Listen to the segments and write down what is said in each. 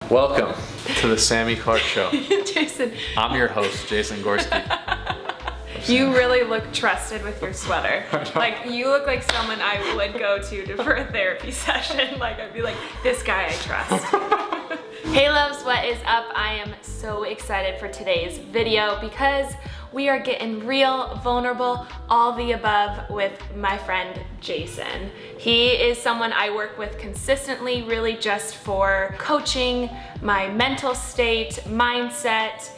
Welcome to the Sami Clarke Show. Jason. I'm your host, Jason Gorskie. You really look trusted with your sweater. Like, you look like someone I would go to for a therapy session. Like, I'd be like, this guy I trust. Hey loves, what is up? I am so excited for today's video because we are getting real, vulnerable, all the above with my friend Jason. He is someone I work with consistently, really just for coaching my mental state, mindset,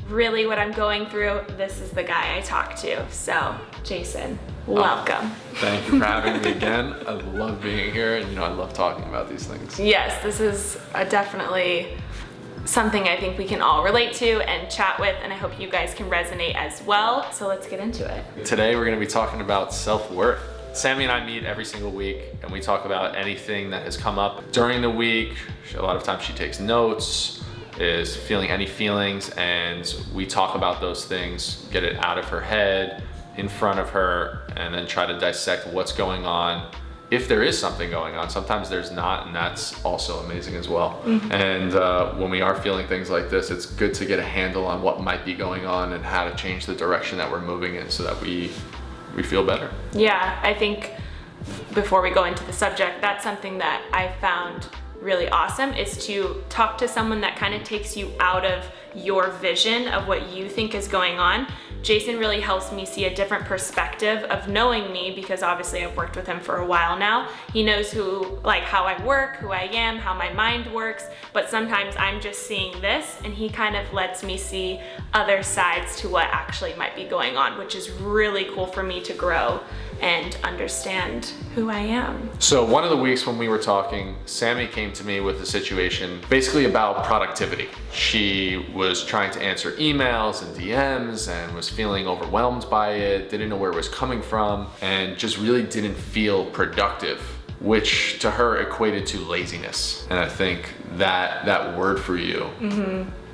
really what I'm going through. This is the guy I talk to. So, Jason, welcome. Thank you for having me again. I love being here, and I love talking about these things. Yes, this is definitely something I think we can all relate to and chat with, and I hope you guys can resonate as well. So let's get into it. Today we're going to be talking about self-worth. Sami and I meet every single week, and we talk about anything that has come up during the week. A lot of times she takes notes, is feeling any feelings, and we talk about those things, get it out of her head, in front of her, and then try to dissect what's going on. If there is something going on, sometimes there's not, and that's also amazing as well. Mm-hmm. And when we are feeling things like this, it's good to get a handle on what might be going on and how to change the direction that we're moving in so that we feel better. Yeah, I think before we go into the subject, that's something that I found really awesome, is to talk to someone that kind of takes you out of your vision of what you think is going on. Jason really helps me see a different perspective of knowing me, because obviously I've worked with him for a while now. He knows how I work, who I am, how my mind works, but sometimes I'm just seeing this, and he kind of lets me see other sides to what actually might be going on, which is really cool for me to grow and understand who I am. So one of the weeks when we were talking, Sami came to me with a situation basically about productivity. She was trying to answer emails and DMs and was feeling overwhelmed by it, didn't know where it was coming from, and just really didn't feel productive, which to her equated to laziness. And I think that word for you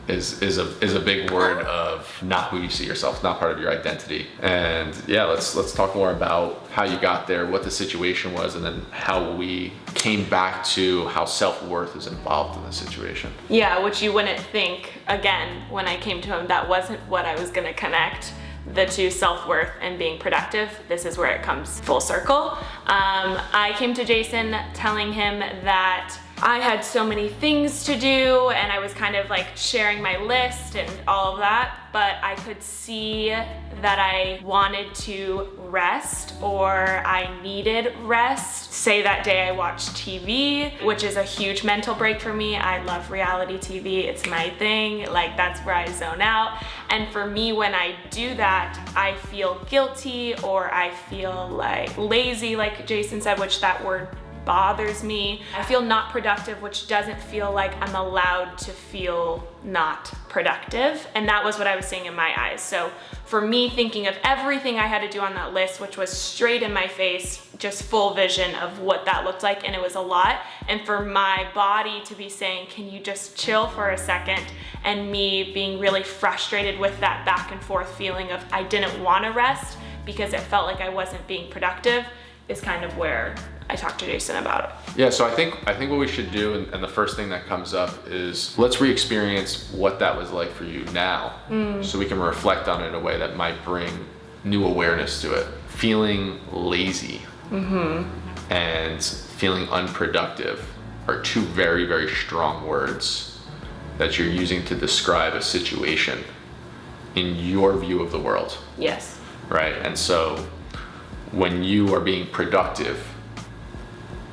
is a big word of not who you see yourself, not part of your identity. And yeah, let's talk more about how you got there, what the situation was, and then how we came back to how self-worth is involved in the situation. Yeah, which you wouldn't think, again, when I came to him, that wasn't what I was gonna connect the two, self-worth and being productive. This is where it comes full circle. I came to Jason telling him that I had so many things to do, and I was kind of like sharing my list and all of that, but I could see that I wanted to rest, or I needed rest. Say that day I watched TV, which is a huge mental break for me. I love reality TV, it's my thing. Like, that's where I zone out. And for me, when I do that, I feel guilty, or I feel like lazy, like Jason said, which that word bothers me. I feel not productive, which doesn't feel like I'm allowed to feel not productive. And that was what I was seeing in my eyes. So for me, thinking of everything I had to do on that list, which was straight in my face, just full vision of what that looked like, and it was a lot. And for my body to be saying, can you just chill for a second? And me being really frustrated with that back and forth feeling of I didn't want to rest because it felt like I wasn't being productive, is kind of where I talked to Jason about it. Yeah, so I think what we should do, and the first thing that comes up is, let's re-experience what that was like for you now, so we can reflect on it in a way that might bring new awareness to it. Feeling lazy and feeling unproductive are two very, very strong words that you're using to describe a situation in your view of the world. Yes. Right, and so when you are being productive,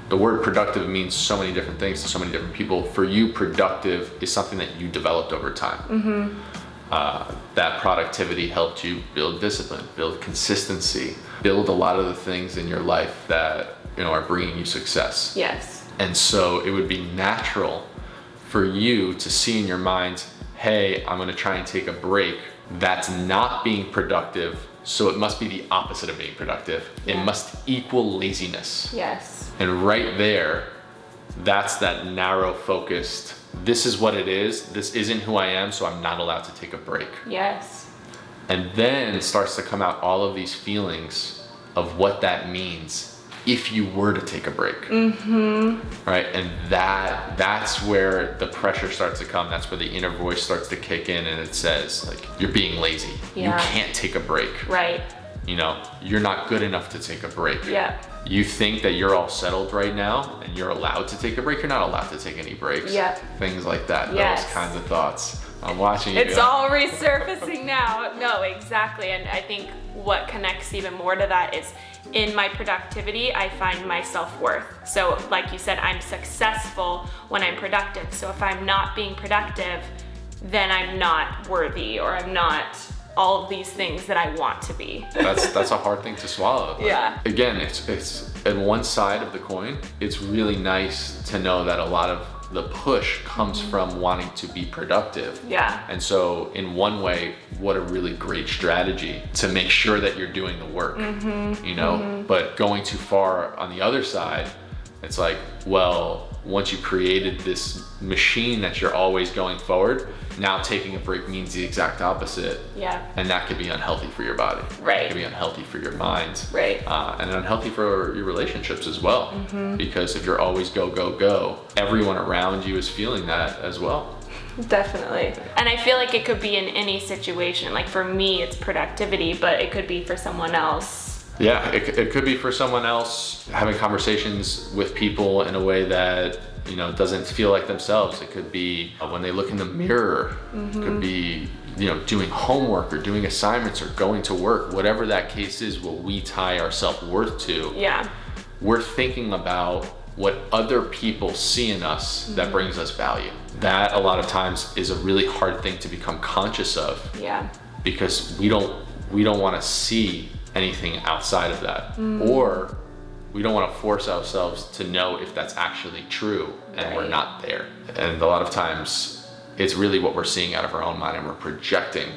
the word productive means so many different things to so many different people. For you, productive is something that you developed over time. That productivity helped you build discipline, build consistency, build a lot of the things in your life that are bringing you success. Yes. And so it would be natural for you to see in your mind, hey, I'm gonna try and take a break. That's not being productive, so it must be the opposite of being productive. Yeah. It must equal laziness. Yes. And right there, that's that narrow focused, this is what it is, this isn't who I am, so I'm not allowed to take a break. Yes. And then starts to come out all of these feelings of what that means if you were to take a break, right? And that's where the pressure starts to come. That's where the inner voice starts to kick in, and it says like, you're being lazy. You can't take a break. Right. You know, you're not good enough to take a break. Yeah. You think that you're all settled right now and you're allowed to take a break. You're not allowed to take any breaks. Yeah. Things like that. Yes. Those kinds of thoughts. I'm watching you. It's all resurfacing now. No, exactly. And I think what connects even more to that is in my productivity, I find my self-worth. So like you said, I'm successful when I'm productive. So if I'm not being productive, then I'm not worthy, or I'm not all of these things that I want to be. That's a hard thing to swallow. Yeah. Again, it's on one side of the coin, it's really nice to know that a lot of the push comes from wanting to be productive. Yeah. And so in one way, what a really great strategy to make sure that you're doing the work, you know? But going too far on the other side, it's like, well, once you created this machine that you're always going forward, now taking a break means the exact opposite. Yeah. And that could be unhealthy for your body. Right. It could be unhealthy for your mind. Right. And unhealthy for your relationships as well. Because if you're always go, go, go, everyone around you is feeling that as well. Definitely. And I feel like it could be in any situation. Like for me, it's productivity, but it could be for someone else. Yeah, it could be for someone else, having conversations with people in a way that, you know, doesn't feel like themselves. It could be when they look in the mirror. It could be, you know, doing homework or doing assignments or going to work. Whatever that case is, what we tie our self-worth to. Yeah. We're thinking about what other people see in us that brings us value. That a lot of times is a really hard thing to become conscious of. Yeah. Because we don't want to see anything outside of that, or we don't want to force ourselves to know if that's actually true, and we're not there. And a lot of times it's really what we're seeing out of our own mind, and we're projecting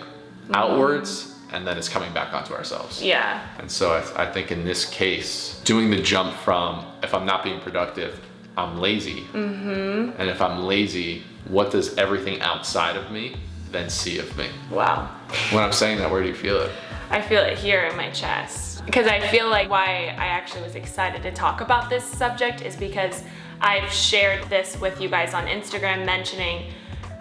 outwards, and then it's coming back onto ourselves. Yeah. And so I think in this case, doing the jump from, if I'm not being productive, I'm lazy. And if I'm lazy, what does everything outside of me then see of me? Wow. When I'm saying that, where do you feel it? I feel it here in my chest. Because I feel like why I actually was excited to talk about this subject is because I've shared this with you guys on Instagram, mentioning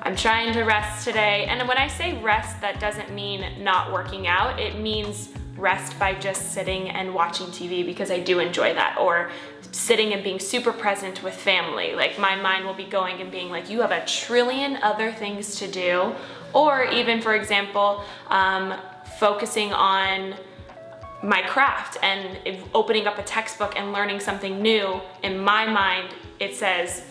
I'm trying to rest today. And when I say rest, that doesn't mean not working out. It means rest by just sitting and watching TV, because I do enjoy that, or sitting and being super present with family. Like my mind will be going and being like, you have a trillion other things to do. Or even, for example, focusing on my craft and opening up a textbook and learning something new. In my mind, it says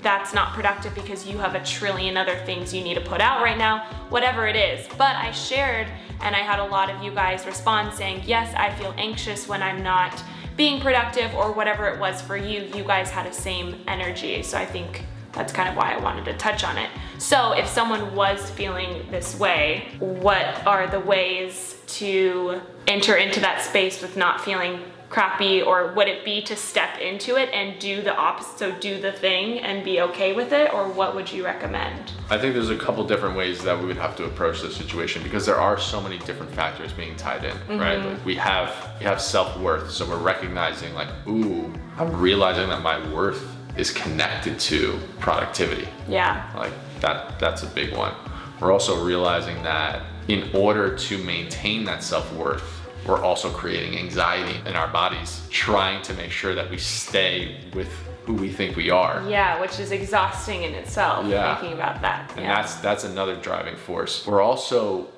that's not productive because you have a trillion other things you need to put out right now, whatever it is. But I shared, and I had a lot of you guys respond saying, yes, I feel anxious when I'm not being productive, or whatever it was for you. You guys had the same energy. So I think that's kind of why I wanted to touch on it. So if someone was feeling this way, what are the ways to enter into that space with not feeling crappy? Or would it be to step into it and do the opposite, so do the thing and be okay with it? Or what would you recommend? I think there's a couple different ways that we would have to approach this situation, because there are so many different factors being tied in, right? Like we have self-worth, so we're recognizing like, ooh, I'm realizing that my worth is connected to productivity. Yeah. Like that's a big one. We're also realizing that in order to maintain that self-worth, we're also creating anxiety in our bodies, trying to make sure that we stay with who we think we are. Yeah, which is exhausting in itself, thinking about that. And that's another driving force. We're also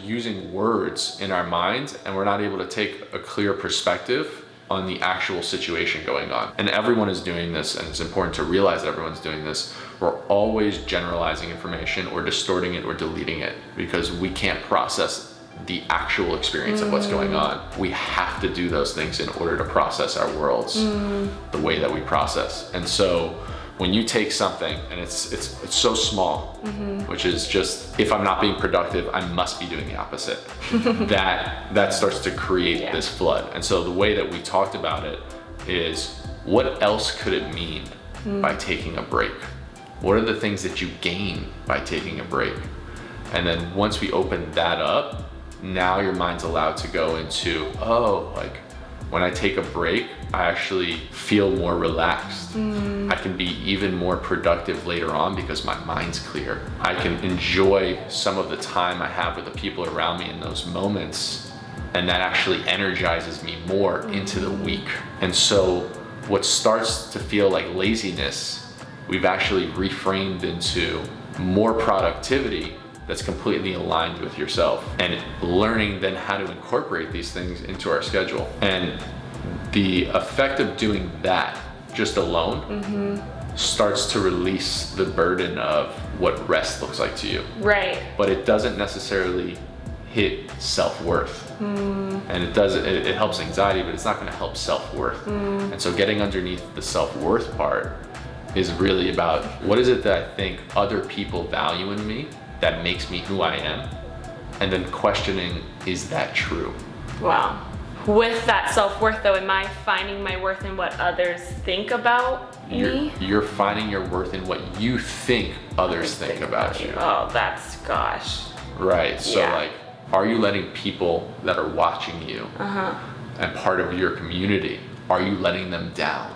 using words in our minds, and we're not able to take a clear perspective on the actual situation going on. And everyone is doing this, and it's important to realize that everyone's doing this. We're always generalizing information or distorting it or deleting it, because we can't process the actual experience of what's going on. We have to do those things in order to process our worlds the way that we process. And so when you take something and it's so small, which is just, if I'm not being productive, I must be doing the opposite. that starts to create this flood. And so the way that we talked about it is, what else could it mean by taking a break? What are the things that you gain by taking a break? And then once we open that up, now your mind's allowed to go into, oh, like When I take a break, I actually feel more relaxed. I can be even more productive later on because my mind's clear. I can enjoy some of the time I have with the people around me in those moments, and that actually energizes me more into the week. And so what starts to feel like laziness, we've actually reframed into more productivity that's completely aligned with yourself, and learning then how to incorporate these things into our schedule. And the effect of doing that just alone starts to release the burden of what rest looks like to you. Right. But it doesn't necessarily hit self-worth. And it helps anxiety, but it's not going to help self-worth. And so getting underneath the self-worth part is really about, what is it that I think other people value in me that makes me who I am? And then questioning, is that true? Wow. With that self-worth though, am I finding my worth in what others think about me? You're finding your worth in what you think others think about you. Oh, that's, gosh. Right, so Yeah. like, are you letting people that are watching you and part of your community, are you letting them down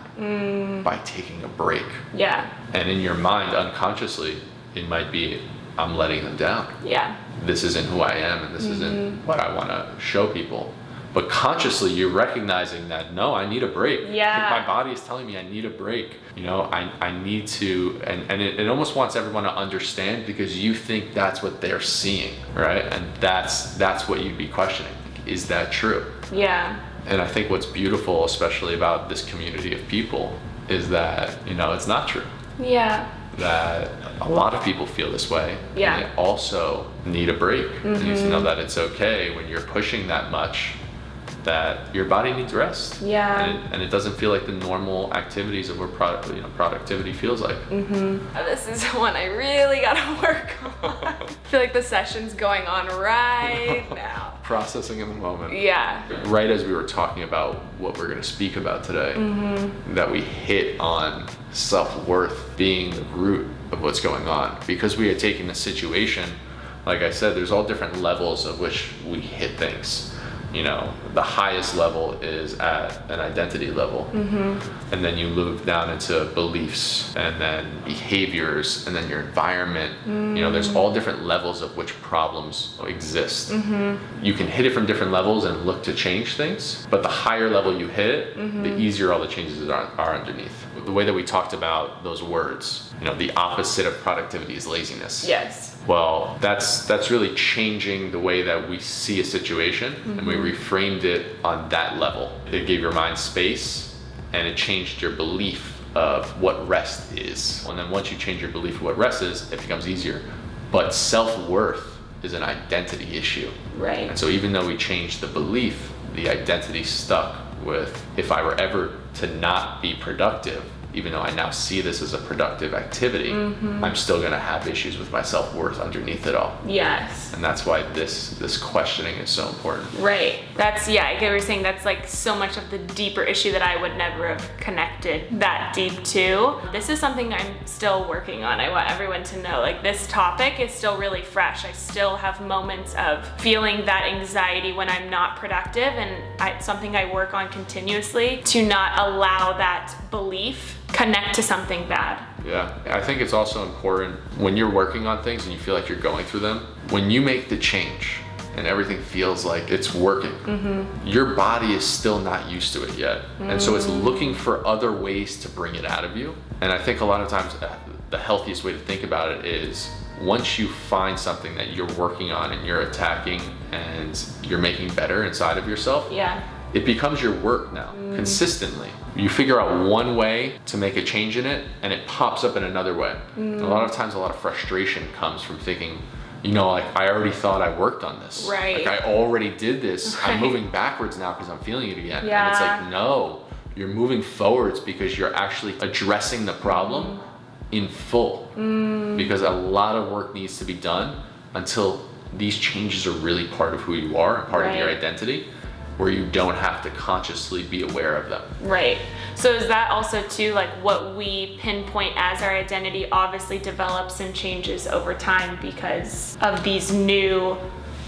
by taking a break? Yeah. And in your mind, unconsciously, it might be, I'm letting them down. Yeah. This isn't who I am, and this isn't what I want to show people. But consciously, you're recognizing that, no, I need a break. Yeah. My body is telling me I need a break. You know, I need to, and it almost wants everyone to understand, because you think that's what they're seeing, right? And that's what you'd be questioning. Is that true? Yeah. And I think what's beautiful, especially about this community of people, is that, you know, it's not true. Yeah. That a lot of people feel this way. Yeah. And they also need a break. And you need to know that it's okay when you're pushing that much, that your body needs rest. Yeah. And it doesn't feel like the normal activities of what productivity feels like. This is one I really gotta work on. I feel like the session's going on right now. Processing in the moment. Yeah. Right as we were talking about what we're going to speak about today, that we hit on self-worth being the root of what's going on. Because we are taking the situation, like I said, there's all different levels of which we hit things. You know, the highest level is at an identity level, and then you move down into beliefs, and then behaviors, and then your environment. You know, there's all different levels of which problems exist. You can hit it from different levels and look to change things, but the higher level you hit it, the easier all the changes are underneath. The way that we talked about those words, you know, the opposite of productivity is laziness. Yes. Well, that's really changing the way that we see a situation, and we reframed it on that level. It gave your mind space, and it changed your belief of what rest is. And then once you change your belief of what rest is, it becomes easier. But self-worth is an identity issue. Right. And so even though we changed the belief, the identity stuck with, if I were ever to not be productive, even though I now see this as a productive activity, I'm still gonna have issues with my self-worth underneath it all. Yes. And that's why this questioning is so important. Right. That's, yeah, I get what you're saying. That's like so much of the deeper issue that I would never have connected that deep to. This is something I'm still working on. I want everyone to know, like, this topic is still really fresh. I still have moments of feeling that anxiety when I'm not productive, and it's something I work on continuously to not allow that belief connect to something bad. Yeah, I think it's also important when you're working on things and you feel like you're going through them, when you make the change and everything feels like it's working, your body is still not used to it yet. And so it's looking for other ways to bring it out of you. And I think a lot of times the healthiest way to think about it is, once you find something that you're working on and you're attacking and you're making better inside of yourself, it becomes your work now, consistently. You figure out one way to make a change in it, and it pops up in another way. A lot of times, a lot of frustration comes from thinking, you know, like, I already thought I worked on this. Right. Like, I already did this. I'm moving backwards now because I'm feeling it again. And it's like, no, you're moving forwards because you're actually addressing the problem in full. Because a lot of work needs to be done until these changes are really part of who you are, part of your identity, where you don't have to consciously be aware of them. Right. So is that also too, like, what we pinpoint as our identity obviously develops and changes over time because of these new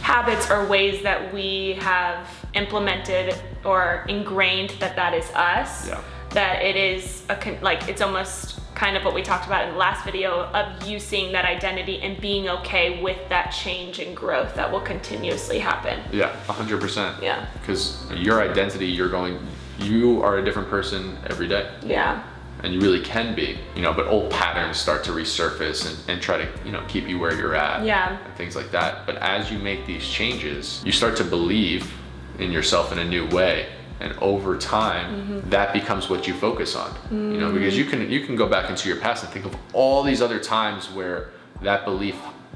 habits or ways that we have implemented or ingrained that that is us. Yeah. That it is it's almost kind of what we talked about in the last video of you seeing that identity and being okay with that change and growth that will continuously happen. Yeah, 100%. Yeah. Because your identity, you are a different person every day. Yeah. And you really can be, but old patterns start to resurface and try to, keep you where you're at. Yeah. And things like that. But as you make these changes, you start to believe in yourself in a new way. And over time, that becomes what you focus on, because you can go back into your past and think of all these other times where that belief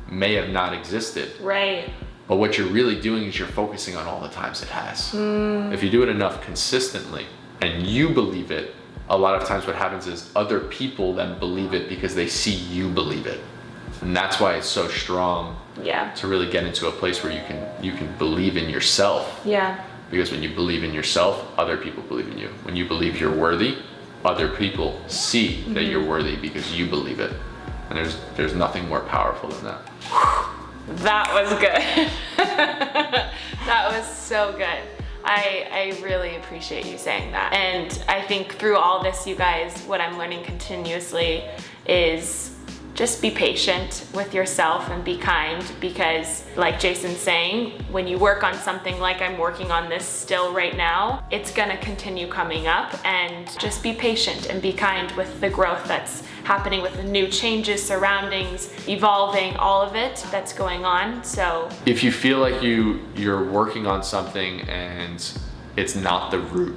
may have not existed. Right. But what you're really doing is you're focusing on all the times it has. If you do it enough consistently and you believe it, a lot of times what happens is other people then believe it because they see you believe it. And that's why it's so strong to really get into a place where you can believe in yourself. Yeah. Because when you believe in yourself, other people believe in you. When you believe you're worthy, other people see that you're worthy because you believe it. And there's nothing more powerful than that. That was good. That was so good. I really appreciate you saying that. And I think through all this, you guys, what I'm learning continuously is just be patient with yourself and be kind, because like Jason's saying, when you work on something like I'm working on this still right now, it's gonna continue coming up, and just be patient and be kind with the growth that's happening, with the new changes, surroundings, evolving, all of it that's going on. So if you feel like you're working on something and it's not the root,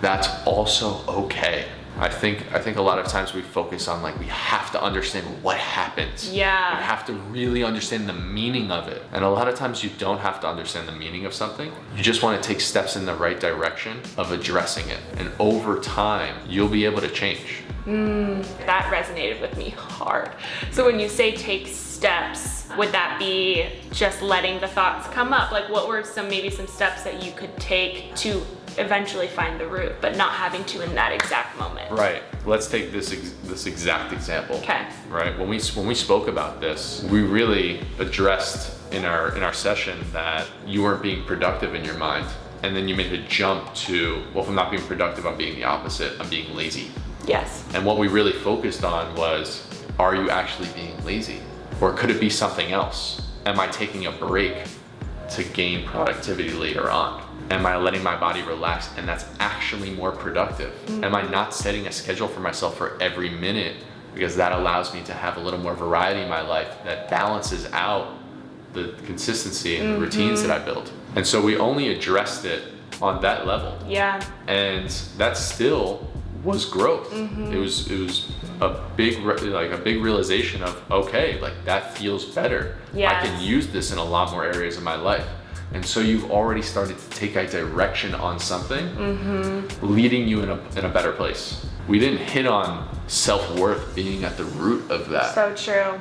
that's also okay. I think a lot of times we focus on we have to understand what happened. Yeah. We have to really understand the meaning of it. And a lot of times you don't have to understand the meaning of something. You just want to take steps in the right direction of addressing it. And over time, you'll be able to change. That resonated with me hard. So when you say take steps, would that be just letting the thoughts come up? What were maybe some steps that you could take to eventually find the root, but not having to in that exact moment? Right. Let's take this exact example. Okay. Right. When we spoke about this, we really addressed in our session that you weren't being productive in your mind, and then you made a jump to, well, if I'm not being productive, I'm being the opposite. I'm being lazy. Yes. And what we really focused on was, are you actually being lazy, or could it be something else? Am I taking a break to gain productivity later on? Am I letting my body relax and that's actually more productive? Am I not setting a schedule for myself for every minute, because that allows me to have a little more variety in my life that balances out the consistency and the routines that I build? And so we only addressed it on that level. Yeah. And that still was growth. It was a big realization of, okay, that feels better. Yes. I can use this in a lot more areas of my life. And so you've already started to take a direction on something, leading you in a better place. We didn't hit on self-worth being at the root of that. So true.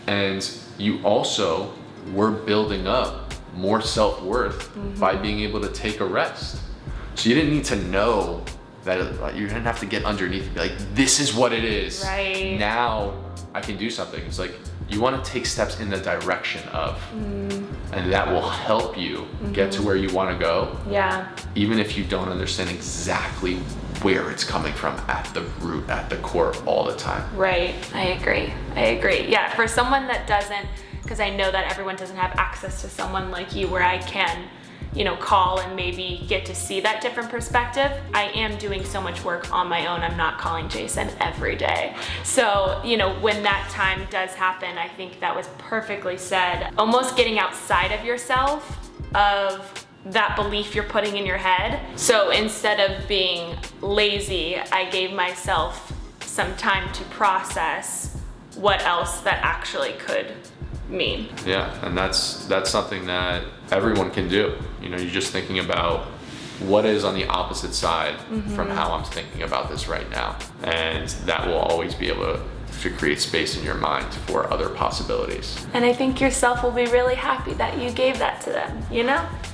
And you also were building up more self-worth by being able to take a rest. So you didn't need to know that, you didn't have to get underneath and be like, this is what it is. Right. Now I can do something. It's you want to take steps in the direction of, and that will help you get to where you want to go. Yeah. Even if you don't understand exactly where it's coming from at the root, at the core, all the time. Right. I agree. Yeah. For someone that doesn't, because I know that everyone doesn't have access to someone like you where I can, call and maybe get to see that different perspective. I am doing so much work on my own. I'm not calling Jason every day. So, when that time does happen, I think that was perfectly said. Almost getting outside of yourself, of that belief you're putting in your head. So instead of being lazy, I gave myself some time to process what else that actually could mean. Yeah, and that's something that everyone can do. You're just thinking about what is on the opposite side from how I'm thinking about this right now. And that will always be able to create space in your mind for other possibilities. And I think yourself will be really happy that you gave that to them,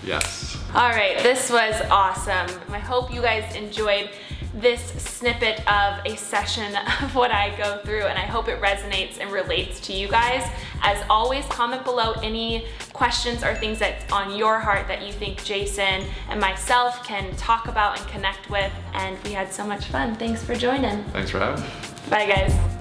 Yes. All right, this was awesome. I hope you guys enjoyed this snippet of a session of what I go through, and I hope it resonates and relates to you guys. As always, comment below any questions or things that's on your heart that you think Jason and myself can talk about and connect with. And we had so much fun. Thanks for joining. Thanks for having me. Bye, guys.